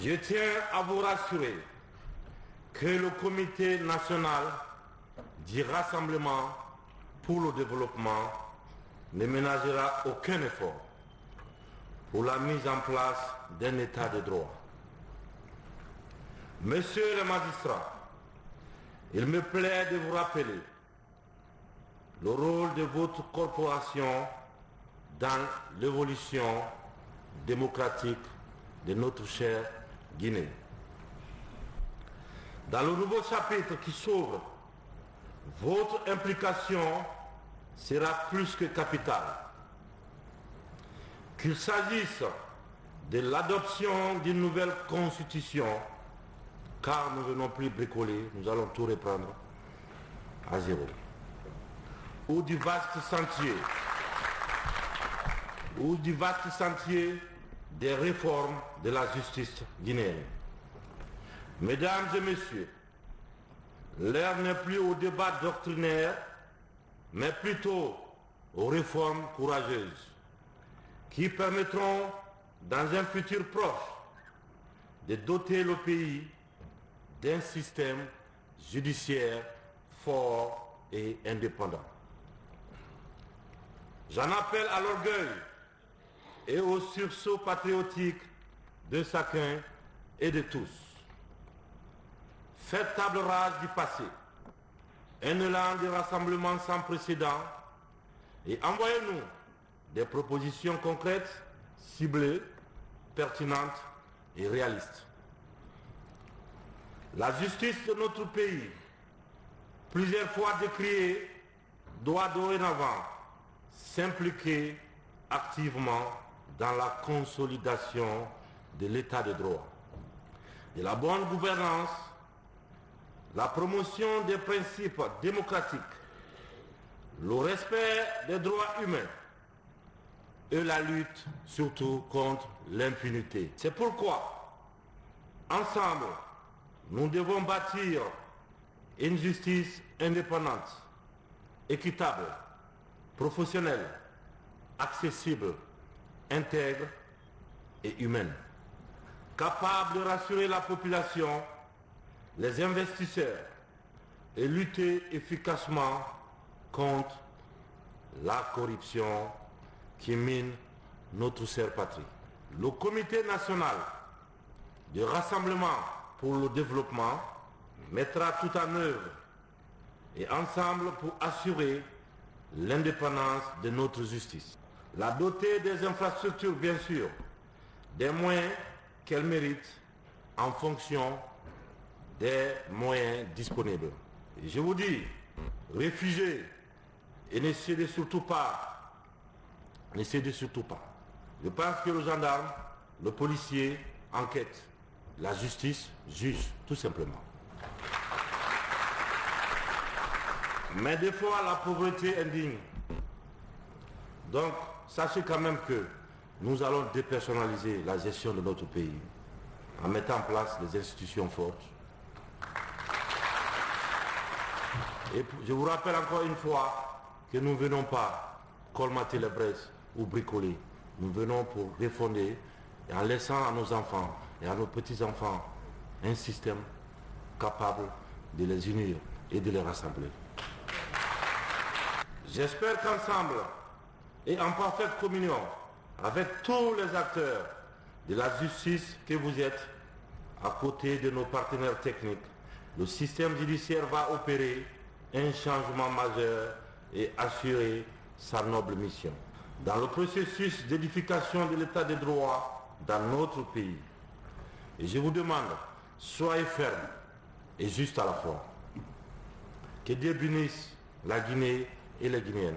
Je tiens à vous rassurer que le Comité national du Rassemblement pour le développement ne ménagera aucun effort pour la mise en place d'un état de droit. Messieurs les magistrats, il me plaît de vous rappeler le rôle de votre corporation dans l'évolution démocratique de notre chère Guinée. Dans le nouveau chapitre qui s'ouvre, votre implication sera plus que capitale. Qu'il s'agisse de l'adoption d'une nouvelle constitution, car nous ne venons plus bricoler, nous allons tout reprendre à zéro, ou du vaste sentier des réformes de la justice guinéenne. Mesdames et messieurs, l'heure n'est plus au débat doctrinaire, mais plutôt aux réformes courageuses qui permettront, dans un futur proche, de doter le pays d'un système judiciaire fort et indépendant. J'en appelle à l'orgueil et au sursaut patriotique de chacun et de tous. Faites table rase du passé, un élan de rassemblement sans précédent et envoyez-nous des propositions concrètes, ciblées, pertinentes et réalistes. La justice de notre pays, plusieurs fois décriée, doit dorénavant s'impliquer activement dans la consolidation de l'état de droit, de la bonne gouvernance, la promotion des principes démocratiques, le respect des droits humains et la lutte surtout contre l'impunité. C'est pourquoi, ensemble, nous devons bâtir une justice indépendante, équitable, professionnelle, accessible, intègre et humaine, capable de rassurer la population, les investisseurs et lutter efficacement contre la corruption qui mine notre chère patrie. Le Comité national de rassemblement pour le développement mettra tout en œuvre et ensemble pour assurer l'indépendance de notre justice. La doter des infrastructures, bien sûr, des moyens qu'elle mérite en fonction des moyens disponibles. Et je vous dis, réfugiés, et ne cédez surtout pas. Je pense que le gendarme, le policier enquête, la justice juge, tout simplement. Mais des fois, la pauvreté indigne. Donc, sachez quand même que nous allons dépersonnaliser la gestion de notre pays en mettant en place des institutions fortes. Et je vous rappelle encore une fois que nous ne venons pas colmater les braises ou bricoler. Nous venons pour refonder et en laissant à nos enfants et à nos petits-enfants un système capable de les unir et de les rassembler. J'espère qu'ensemble et en parfaite communion avec tous les acteurs de la justice que vous êtes, à côté de nos partenaires techniques, le système judiciaire va opérer un changement majeur et assurer sa noble mission. Dans le processus d'édification de l'état de droit dans notre pays, et je vous demande, soyez fermes et justes à la fois. Que Dieu bénisse la Guinée et les Guinéens.